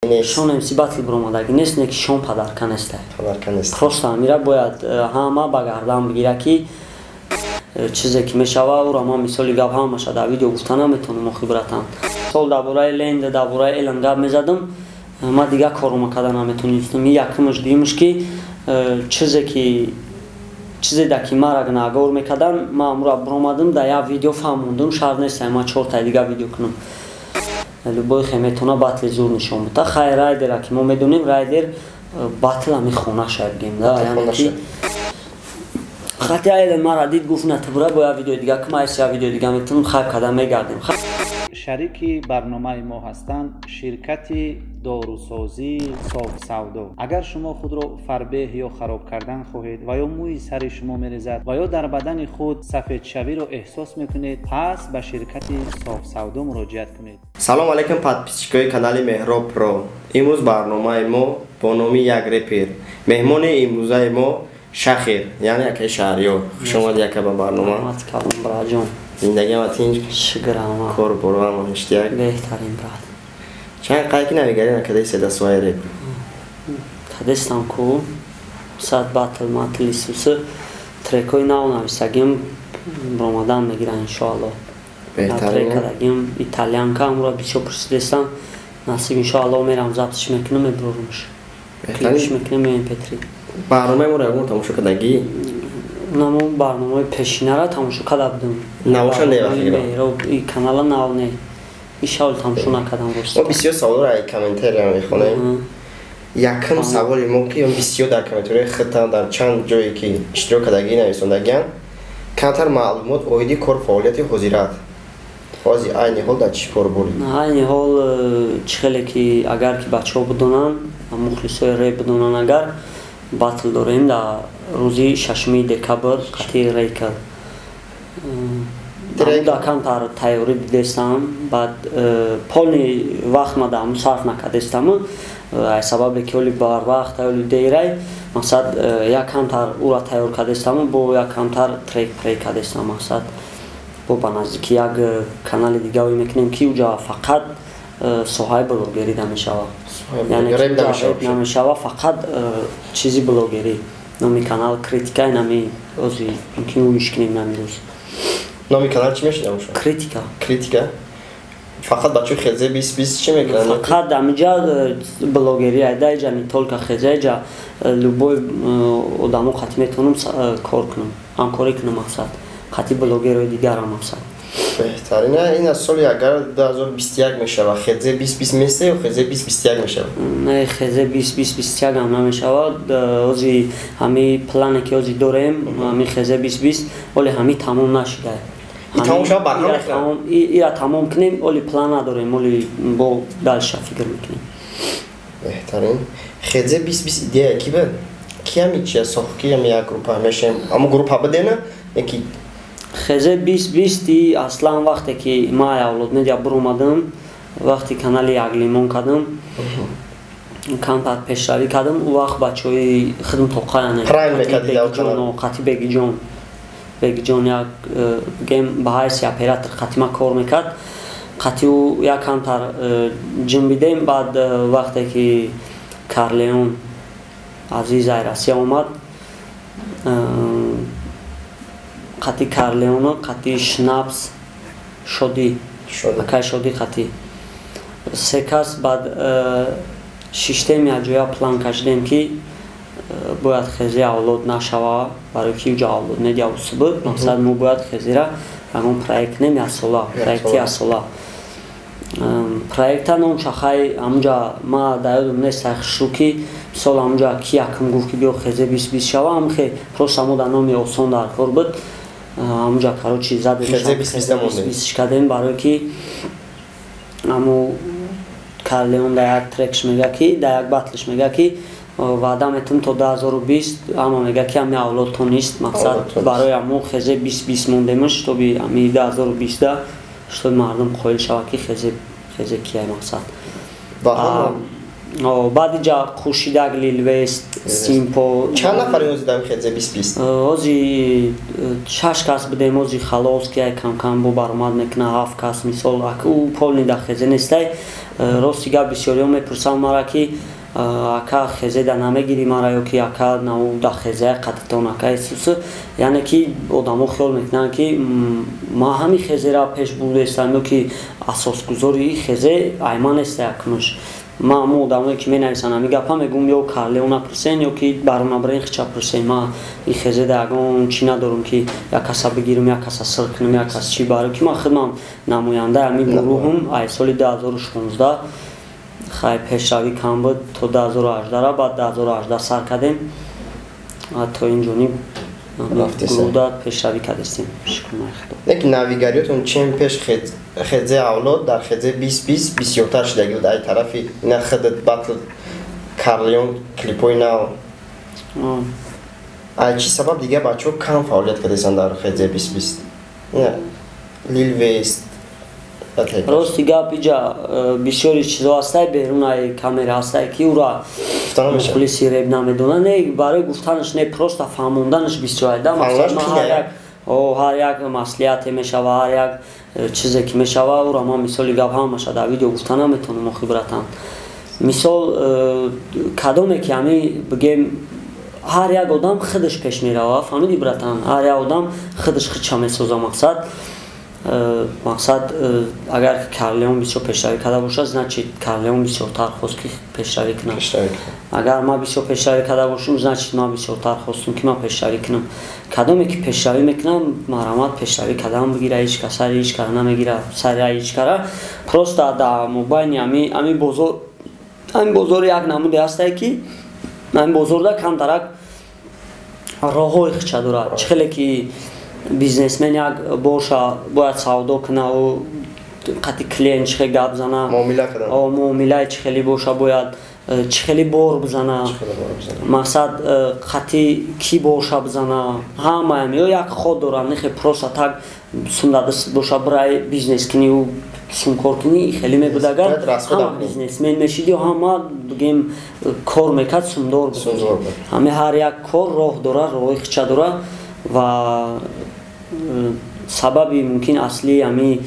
Шон эмси батл бромадаги нест, не ки шон падарка нестай. Просто амира бояд ҳама ба гардан бигира ки чизе ки мешава ура ма мисоли гап ҳамаша дар видео гуфта наметавонам мухибратан. Сол дар бораи ленд дар бораи элен гап мезадам, ма дигар корума карда наметавонистам. Якимаш дуюмаш ки чизе да ки мара нагор мекардан, ма амура бромадам дар як видео фаҳмондам, шарт нестам ма 4 та дигар видео кунам. Любой хе метавона батли зур нишон буда. Хай райдера ки мо медонем, райдер батл ами хонаша бигем да, яъне ки хати элен мара дид гуфт натабура бо як видео дигар ки ма як видео дигар метавонам хайп карда мегардем. شریکی برنامه ما هستند شرکت داروسازی صاف سودا. اگر شما خود را فربه یا خراب کردن خواهید و یا موی سر شما میریزد و یا در بدن خود سفید شوی را احساس میکنید، پس به شرکت صاف سودا مراجعت کنید. سلام علیکم подписчикои канали Меҳроб Про. имрӯз барномаи мо бо номи як репер. меҳмони имрӯзаи мо Шахир, яъне якаи Шаҳриёр. Хуш омадӣ яка ба барнома. Зиндагиам тинҷ? Шукрама. Кор борвам иштияк? Беҳтарин брат. Чанд қайки навигарин акадаи седасвои реп? Тадестам ку сад батл матли сусы трекои нав нависагим бромадан мегирам иншоалло. Беҳтарин. Трекадагим итальянка амура бисёр пурсидестам. Насиб иншоалло мерам заптиш мекунам мебурумш. Клипиш мекунам MP3. барномаи моро ягон тамошо кардагӣ? Намо барномаи пешинара тамошо карда будам. Навоша невахтигира. И канала нав не. Иншоалло тамошо накардам рост. Мо бисёр саволро ай комментария мехонем. Якм саволи мо ки бисёр дар комментария хитан дар чанд ҷое ки иштирок кардагӣ нависондагиан. Камтар маълумот оиди кор фаъолияти ҳозират. ҳозир айни ҳол дар чӣ кор бурӣ? Айни ҳол чӣ хеле ки агар ки бачаҳо бидонанд, мухлисои реп бидонанд, агар батл дорем дар рӯзи 6 декабр қатъи рейкал. Дар камтар тайёрӣ дидестам, баъд полни вақт ма дар ҳамун сарф накардестам, аз сабабе ки оли барвақт оли дейрай, мақсад як камтар ура тайёр кардестам, бо як камтар трек прек кардестам, мақсад бо ба наздики як канали дига ой мекунем ки уҷа фақат соҳаи блогерида мешава. Яъне реп намешава, фақат чизи блогерӣ. Номи канал критика нами ози мумкин уиш кунем нами рӯз. Номи канал чӣ мешудам шумо? Критика. Критика? Фақат бачаҳои хелзе 20 чӣ мекунанд? Фақат амиҷа блогерӣ айда иҷа не толка хелза иҷа любой одамо қатъи метавонам кор кунам, ҳамкорӣ кунам, мақсад қатъи блогерои дигарам мақсад. Беҳтарин. Ин аз соли агар 2021 мешава, хезе 2020 места ё хезе 2021 мешава? Не, хезе 2021 ҳам намешавад. ози ҳами плане ки ози дорем, ҳами хезе 2020 оли ҳами тамом нашуда. Тамом шава барҳам мехоҳам. ира тамом кунем, оли план надорем, оли бо далша фикр мекунем. Беҳтарин. Хезе 2020 идея ки буд? Ки ҳами чия сохт ки ҳами як группа мешем? Аммо группа будена? Яки хезе 2020 аслан вақте ки ма авлод медиа буромадам, вақти канали як лимон кардам, камтар пешравӣ кардам, у вақт бачаҳои хидматоқа яъне қатъи бегиҷон як гем ба ҳайси оператор қатъи ма кор мекард, қатъи ӯ як камтар ҷинбидем. баъд вақте ки Карлеон азиз ай Россия омад, қатъи Карлеоно, қатъи Шнапс, Шодӣ, акаи Шодӣ қатъи се кас. баъд шиштем якҷоя план кашидем ки бояд хези авлод нашава, барои ки уҷа авлод медиа уси буд, мақсад мо бояд хезира ягон проект нем ясола, проекти ясола. проекта ном шахай ҳамунҷа ма дар ёдам нест хушрӯ ки мисол ҳамунҷа ки якм гуфт ки биё хезе 2020 шава, ҳамхе просто ҳамо дар номи осон дар кор буд. ҳамунҷа карочи задем 2020 кардем, барои ки ҳамо Карлеон дар як трекш мега ки дар як батлиш мега ки ваъда метавонам то 2020 ҳама мега ки ҳами авлод то нест, мақсад барои ҳамо хезе 2020 мондемаш тоби ҳами 2020 чтобы мардум қоил шава ки хезе кияй мақсад. баъд иҷа хуршидаг Лилвест, Симпо. Чанд нафари ози дам хезе 2020? ози 6 кас будем, ози халос кияй камкам бо баромад мекуна 7 кас мисол. ӯ полни да хезе нестай, рости гап бисёриҳо мепурсанд мара ки ака хезеда намегири мара ё ки ака науда хезая қадитон ака исуса яъне ки одамо хиёл мекунанд ки ма ҳами хезера пеш бурдестам ё ки асосгузори хезе айман еста якмуш ма ҳамун одамое ки менависанд ҳами гапа мегӯм ё карлеона пурсен ё ки баронабарин хича пурсен ма и хезеда ягон чӣ надорум ки як каса бигирам як каса сил кунам як кас чӣ баро ки ман худман намояндаи ҳами гурӯҳам ай соли 2016 хай пешравӣ кам буд то 2018 баъд 2018 сар кардем то инҷониб гурӯҳда пешравӣ кардастем шукрмаи худо лекин навигариётон чем пеш хезе авлод дар хезе 2020 бисёртар шудаги буд ай тарафи ина худат батл карлеон клипои нав ай чӣ сабаб дига бачаҳо кам фаъолият кардастанд дар хезе 2020 ина лил вест рости гап иҷа бисёри чизо ҳастай берунаи камера ҳастай ки ура мухлиси реп намедонад не барои гуфтанаш не просто фаҳмонданаш бисёрайда ҳар як маслиҳате мешава ҳар як чизе ки мешава ура ман мисоли гап ҳамаша дар видео гуфта наметавонам охибратан мисол кадоме ки ҳами бигем ҳар як одам худаш пеш мерава фаҳмиди братан ҳар як одам худаш хича месоза мақсад агар карлеон бисёр пешравӣ карда бошад значит карлеон бисёртар хост ки пешравӣ кунад агар ман бисёр пешравӣ карда бошам значит ман бисёртар хостам ки ман пешравӣ кунам кадоме ки пешравӣ мекунам марҳамат пешравӣ кардан бигира ҳеҷ кас сари ҳеҷ кара намегира сари ҳеҷ кара просто дар мобайни ҳами бозори як намуде ҳастае ки ҳами бозорда камтарак роҳҳои хича дорад чӣ хеле ки бизнесмен як боша бояд савдо куна қати клиент чӣ хеле гап зана муомилаи чӣ хеле боша бояд чӣ хеле бор бизана мақсад қати кӣ боша бизана ҳамаам ё як ход дорад нехе просто так сумдадаст боша бирай бизнес кунӣ сумкор кунӣ хеле мебуд агар ҳама бизнесмен мешид ё ҳама бигем кор мекард сумдор буд ҳами ҳар як кор роҳ дорад роҳи хича дорад ва сабаби мумкин аслии ҳами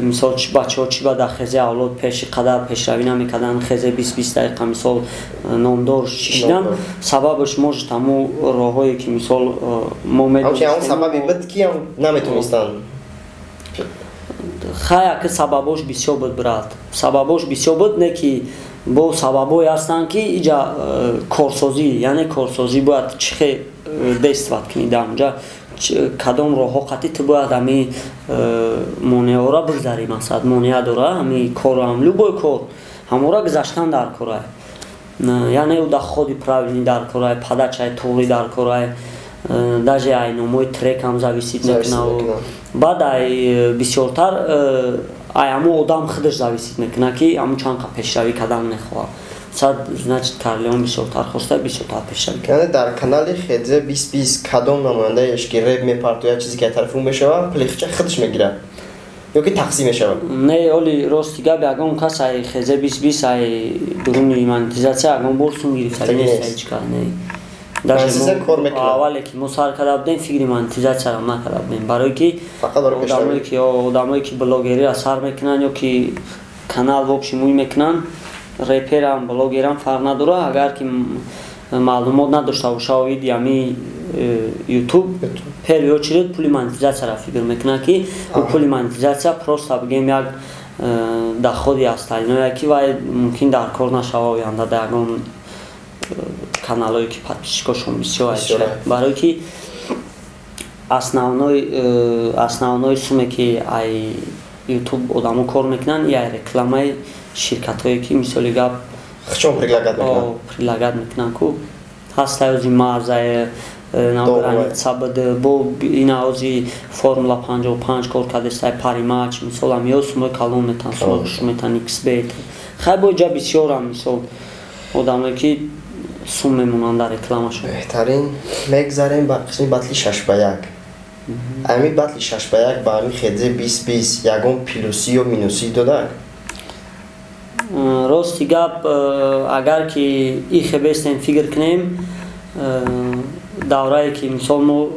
мисол бачаҳо чӣ ба дар хезе авлод пеши қадар пешравӣ намекарданд хезе 20 дақиқа мисол номдор чишидан сабабаш может ҳамун роҳҳое ки мисол мо медонистем сабаби буд ки наметонистанд хая ки сабабош бисёр буд брат сабабош бисёр буд не ки бо сабабое ҳастанд ки иҷа корсозӣ яъне корсозӣ бояд чӣ хел действовать кунӣ дар онҷа кадом роҳҳо қати ту бояд ҳами монеаҳоро бигзарӣ мақсад монеа дора ҳами корам любой кор ҳамора гузаштан дар корай яъне уда ходи правилни дар корай падачаи тоғӣ дар корай даже ай номои трек ҳам зависит мекунад баъд ай бисёртар ай ҳамун одам худаш зависит мекунад ки ҳамун чанд қа пешравӣ кардан мехоҳад значит карлеон бисёртар хоста бисёртар пешравӣ яъне дар канали хезе 2020 кадом намояндаеш ки реп мепартояд чизе ки аз тарафи ӯ мешава плехча худаш мегирад ё ки тақсим мешавад не оли рости гап ягон кас ай хезе 2020 ай дуруни монетизатсия ягон бор сум гирифтари нест ҳеҷ кар не аввале ки мо сар карда будем фикри монетизатсияро накарда будем барое ки одамое ки блогериро сар мекунанд ё ки канал вобшимуй мекунанд реперам блогерам фарқ надорад агар ки маълумот надошта боша оиди ҳами ютуб первый очередь пули монетизатсияро фикр мекунад ки пули монетизатсия просто бигем як доходи асталиное ки вай мумкин дар кор нашава оянда дар ягон каналое ки подписчикошон бисёр барое ки основной суме ки ай ютуб одамо кор мекунанд ай рекламаи ширкатҳое ки мисоли гап прилагат мекунанд ку ҳастай ози мазае граница буд бо ина ози формула 55 кор кардестай паримач мисол ҳамиё сумои калон метан сумои метан xbet хай бо ҷа бисёрам мисол одамое ки сум мемонанд дар рекламашон беҳтарин мегзарем ба қисми батли 6:1 ами батли 6:1 ба ами хезе 2020 ягон плюси ё минуси додак рости гап агар ки ихебестем фикр кунем даврае ки мисол мо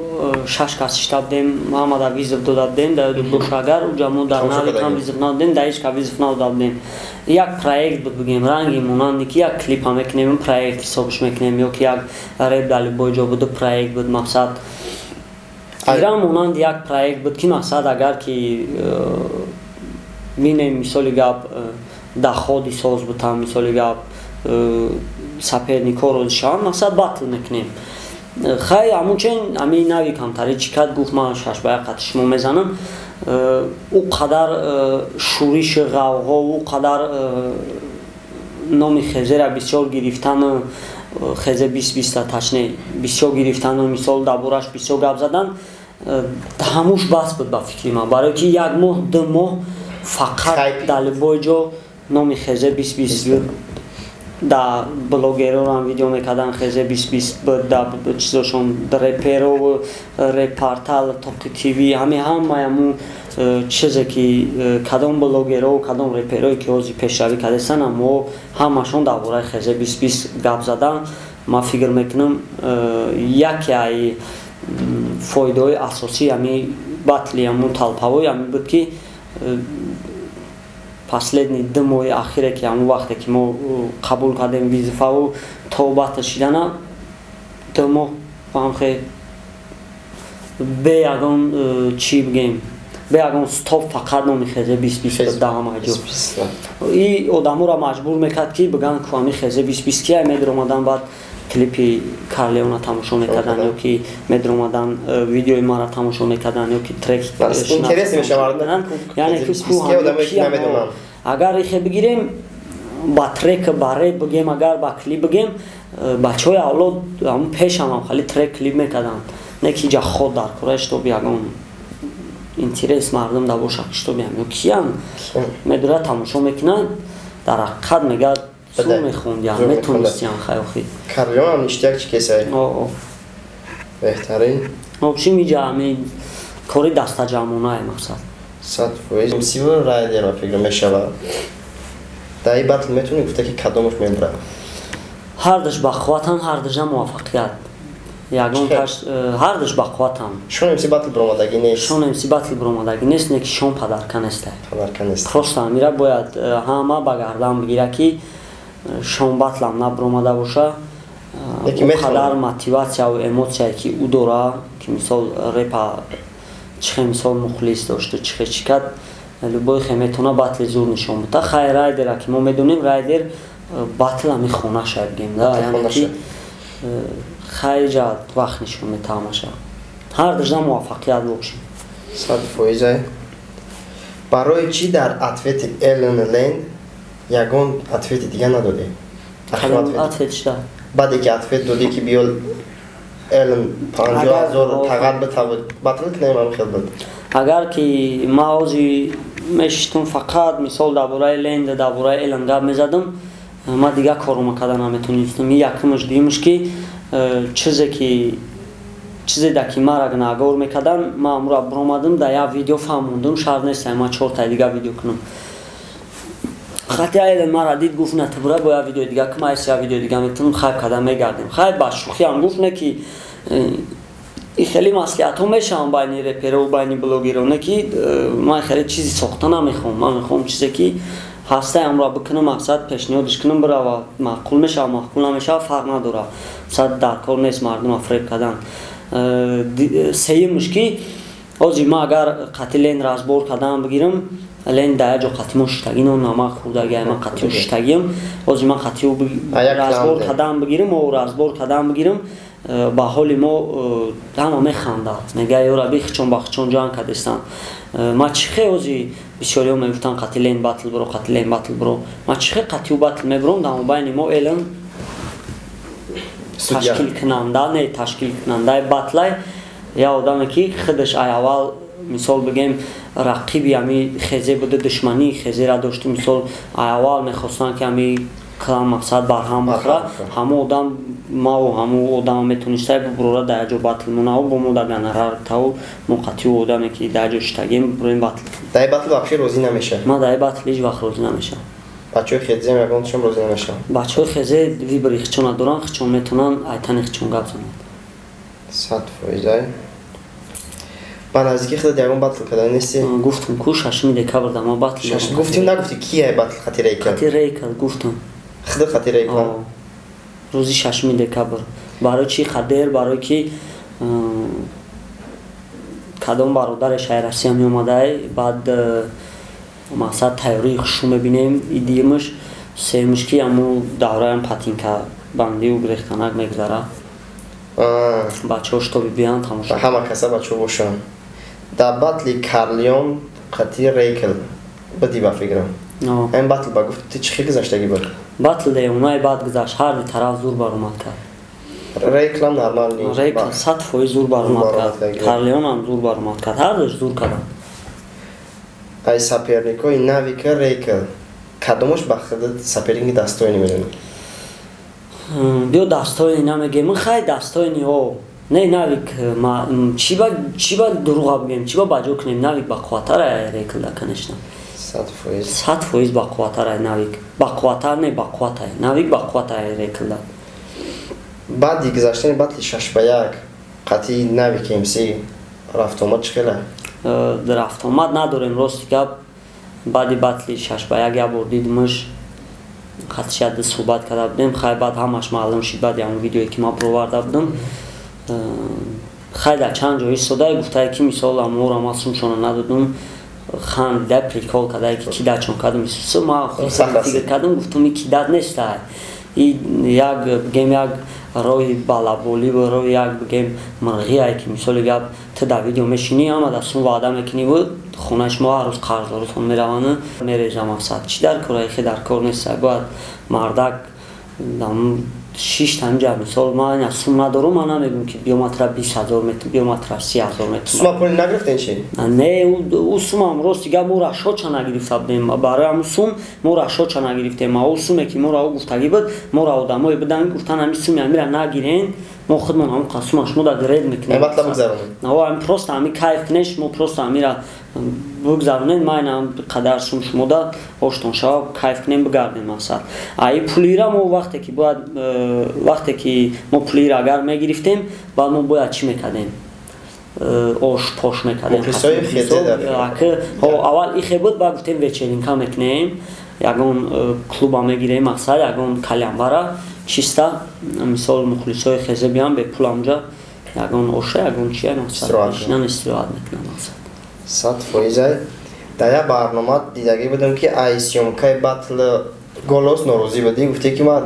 6 каси штабдем Муҳаммада визов додадем да бошагар уҷамо дар нави кам визов надодем да ҳеч ка визов надодем. Як проект буд бигем ранги монанди ки як клипа мекунем проект ҳисобш мекунем ё ки як реп дали бойҷо буд проект буд мақсад иран монанди як проект буд ки мақсад агар ки бинем мисоли гап даходи соз бутам мисоли гап саперникҳо розӣ шаванд мақсад батл мекунем. Хай ҳамунчен ҳамин нави камтари чӣ кад гуфт ман 6 ба 1 қати шумо мезанам ӯ қадар шӯриши ғавғо ӯ қадар номи хезера бисёр гирифтану хезе 2020 ташне бисёр гирифтану мисол дар бораш бисёр гап задан ҳамуш бас буд ба фикри ман барои ки як моҳ ду моҳ фақат дали бойҷо номи хезе 2020 да блогерорам видео мекардан хезе 2020 буд да чизошон реперо репортал тоқи тв ҳамаяму чизе ки кадом блогеро кадом реперое ки ҳозир пешравӣ кардесана мо ҳамашон дар бораи хезе 2020 гап задан ман фикр мекунам яке ай фоидаҳои асосии ҳамин батли ҳамун талпавои ҳамин буд ки последни 2 моҳи ахире ки ҳамун вақте ки мо қабул кардем визифаву то батл шидана 2 моҳ ҳамхе бе ягон чӣ бигем бе ягон стоп фақат номи хезе 2020 да ҳама ҷо и одамотро маҷбур мекард ки биган ку ҳамин хезе 2020 ки медромадан баъд клипи Карлеона тамошо мекардан ё ки медромадан видеои мара тамошо мекардан ё ки трек интерес мешавардан яъне ки агар ихе бигирем ба трек ба реп бигем агар ба клип бигем бачаҳои авлод ҳамун пешам хали трек клип мекарданд не ки ҷа ход дар кора штоб ягон интерес мардум да боша штоби ҳам ё киян медора тамошо мекунад дар ҳақиқат мегӯяд зур мехондиам метонистиам хаёхи Карлеон ништяк чӣ кесай беҳтарин чӣ миҷа ҳамин кори дастаҷамонае мақсад 100% сивор райдера фикр мешавад дар ин батл метонӣ гуфта ки кадомаш мебарад ҳардаш ба қувватан ҳардажа муваффақият ягон каш ҳардаш ба қувватан шон эмси батл биромадагӣ нест шон эмси батл биромадагӣ нест не ки шон падарка нестай падарка нест просто амира бояд ҳама ба гардан бигира ки шон батлам набиромада боша қадар мотиватсияву эмоцияе ки ӯ дора ки мисол репа чихе мисол мухлис дошту чихе чӣ кад любой хе метавона батли зур нишон бута хай райдера ки мо медонем райдер батл ҳами хонаша бигем да яъне ки хай ҷа вақт нишон метавамаша ҳар дажа муваффақият бошем 100% барои чӣ дар ответи Эллен Ленд ягон ответи дига надодӣ ответ шуда баъде ки ответ додӣ ки биё Эллен 50,000 тағат битавад батл кунем ҳам хел буд агар ки ма ҳозир мешитум фақат мисол дар бораи Ленд дар бораи Эллен гап мезадам ма дига корума кардан наметонистам якумш дуюмш ки чизе ки мара нагор мекардан ма амура биромадам дар як видео фаҳмондам шарт нестам ма 4 дига видео кунам хати Эллен мара дид гуфт на ту бura бо як видео дига кум айс як видео дига метонам хайп кардан мегардем хайп ба шӯхиам гуфт не ки и хеле маслиҳатҳо мешаванд байни реперо байни блогеро не ки ман хеле чизи сохта намехоҳам ман мехоҳам чизе ки ҳастаи амро бикунам мақсад пешниҳодиш кунам бирава маъқул мешава маъқул намешава фарқ надорад мақсад дар кор нест мардума фреб кардан сеюмш ки ҳозир ман агар қати Лен разбор кардан бигирам Лен дар як ҷо қатимо шитагино намак хӯрдаги ман қатио шитагиам ҳозир ман қатио разбор кардан бигирам о разбор кардан бигирам ба ҳоли мо ҳама механдад мега ё раби хичон ба хичон ҷанг кардестан ма чихе ҳозир бисёриҳо мегуфтанд қати Лен батл биро қати Лен батл биро ма чихе қатио батл мебиром дар мобайни мо Эллен ташкил кунандаи батлай як одаме ки худаш ай аввал мисол бигем рақиби ҳами хезе буда душмани хезера дошту мисол ай аввал мехостанд ки ҳами калам мақсад барҳам бихӯра ҳамон одам маву ҳамон одама метонистай бубурора дар як ҷо батл монаву бо мо дар ганарартаву мо қатио одаме ки дар як ҷо шитагем бубурем батл дар ин батл вообще розӣ намеша ма дар ин батл ҳеҷ вақт розӣ намешам бачаҳои хезем ягонашон розӣ намешаванд бачаҳои хезе вибри хичона доранд хичон метавонанд айтани хичон гап зананд 100% ба наздикӣ худат ягон батл карда нести? Гуфтам ку 6 декабр да ма батл гуфтим нагуфти кие батл Хати Рейкл? Хати Рейкл гуфтам. Худат Хати Рейкл? Рӯзи 6 декабр. Барои чи хадер, барои ки кадом бародари Россия меомадай, баъд мақсад тайёрии хушу мебинем, идиимаш сеюмаш ки аму давраям патинка бандию грехтанак мегзара. Бачаҳо штоби биян тамошо. Ҳама каса бачаҳо бошанд. Дар батли Карлион Хати Рейкл бади ба фикрам. Ин батл ба гуфт ти чӣ хел гузаштагӣ буд? Батл де онаи баъд гузашт, ҳар ди тараф зур баромад кард. Рейкл ам нормал нест. Рейкл 100% зур баромад кард. Карлион ам зур баромад кард. Ҳар даш зур карданд. Ай саперникои Навика Рейкл кадомаш ба худат саперинги дастойни медонӣ? Биё дастойни намегем, ман хай дастойни не Навик чӣ ба дурӯға бигем, чӣ ба баҷо кунем, Навик бақувваттар ай Рейкл да конечно. 100% бақувваттар ай Навик. Бақувваттар не бақувват ай. Навик бақувват ай Рейкл да. Баъди гузаштани батли 6-1 Хати Навик МС рафтомад чӣ хел ай? Рафтомад надорем рости гап. Баъди батли 6-1 я бор дидимаш қатишият суҳбат карда будем, хай баъд ҳамаш маълум шид баъди ҳамон видеое ки ман проварда будам. Хай дар чанд ҷо истода гуфтае ки мисол амора ман сумшона надодум, хандида прикол кардае ки кидат чон кардам исуса ман худам фикр кардам гуфтам ин кидат нестай. Як бигем як роҳи балаболӣ ва роҳи як бигем мирғие ки мисоли гап ту дар видео мешинӣ ама дар сум ваъда мекунӣ буд хонаи шумо ҳар рӯз қарздоротон мераванд мереза мақсад чи дар кор хе дар кор нестай бояд мардак 6 танҷа мисол ман аз сум надорум ман намегӯм ки биоматра 20,000 метр биоматра 30,000 метр сума пули нагирифтен чи? Не ӯ сумам рости гап мо рашоча нагирифта будем барои ҳамун сум мо рашоча нагирифтем ӯ суме ки моро ӯ гуфтагӣ буд моро одамое буданд гуфтан ҳамин суми амира нагирен мо худмон ҳамун қасума шумода гред мекунем просто ҳамин кайф кунеш мо просто амира бигзаронем майна қадар сум шумода оштон шава кайф кунем бигардем мақсад ай пулира мо вақте ки мо пулира агар мегирифтем баъд мо бояд чӣ мекардем ош пош мекардем аввал ихе буд баъд гуфтем вечеринка мекунем ягон клуба мегирем мақсад ягон калянбара чиста мисол мухлисои хезе биям бепул амҷа ягон оша ягон чия мақсад истироҳат мекунам мақсад 100% дар як барнома дидагӣ будам ки ай сёмкаи батл голос норозӣ будӣ гуфте ки ман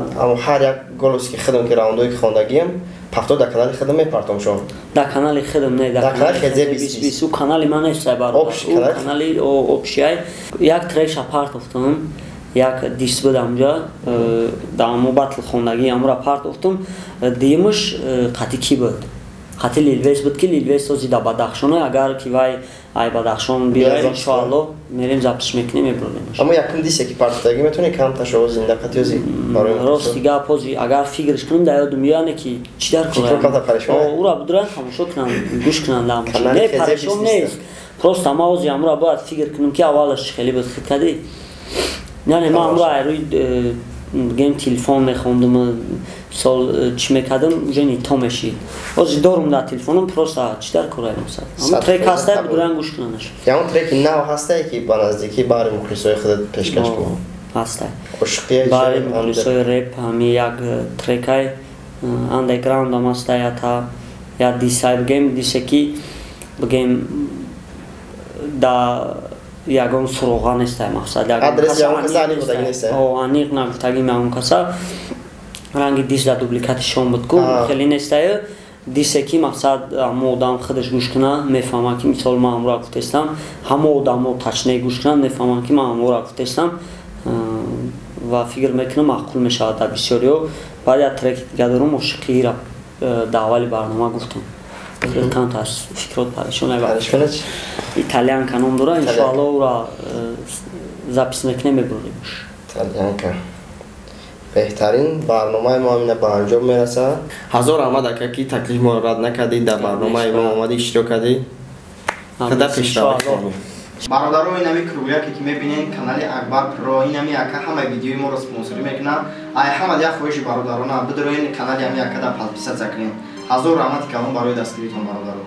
ҳар як голосе ки худам ки раундое ки хондагиам пахто дар канали худам мепартом шон дар канали худам не дар канали хезе 20 ӯ канали ман нестай бародар ӯ канали общияй як трек партофтам як дис буд амҷа дар мо батл хондагӣ амра партофтам диимаш қати ки буд қати Лилвес буд ки Лилвес ози дар Бадахшоне агар ки вай ай Бадахшон биёяд иншоалло мерем запис мекунем мебурдемаш аммо якум дисе ки партодагӣ метавонӣ камташо зинда қати ози рости гап ози агар фикраш кунам дар ёдум меояне ки чӣ дар ура будуран тамошо кунам гӯш кунам дар не парешон нест просто ама ози амра бояд фикр кунам ки аввалаш чӣ хеле буд хит кардӣ яъне ман амро ай рӯи гем телефон мехондум сол чӣ мекардам уже не то мешид ози дорум дар телефонам просто чӣ дар кора мақсад ама трек ҳастай будуран гӯш кунанаш ягон треки нав ҳастае ки ба наздикӣ баъри мухлисои худат пешкаш кунӣ ҳастай баъри мухлисои реп ҳамин як трекай андеграунд ам ҳастай я дисай бигем дисе ки бигем да ягон суроға нестай мақсад аниқ нагуфтагим ягон каса ранги дис дар дубликатишон буд ку хеле нестай дисе ки мақсад ҳама одам худаш гӯш кунад мефаҳмад ки мисол ман амро гуфтестам ҳама одамо тачне гӯш кунад мефаҳмад ки ман амро гуфтестам ва фикр мекунам маъқул мешавад дар бисёриҳо баъд як треки дига дорум ошиқиира дар аввали барнома гуфтам канто аз фикрот парешон набошад итальянка ном дора иншоалло ура запис мекунем мебурдемаш итальянка беҳтарин барномаи мо ҳамина ба анҷом мерасад ҳазор раҳмат ака ки таклиф моро рад накардӣ дар барномаи мо омадӣ иштирок кардӣ худа пешравӣ кунӣ бародарои нами круяке ки мебинед канали Акбар Про инами ака ҳама видеои моро спонсорӣ мекунад ай ҳама як хоҳиши бародарона бидороин канали ҳами ака да подписатсия кунед ҳазор раҳмати калон барои дастгиритон бародарон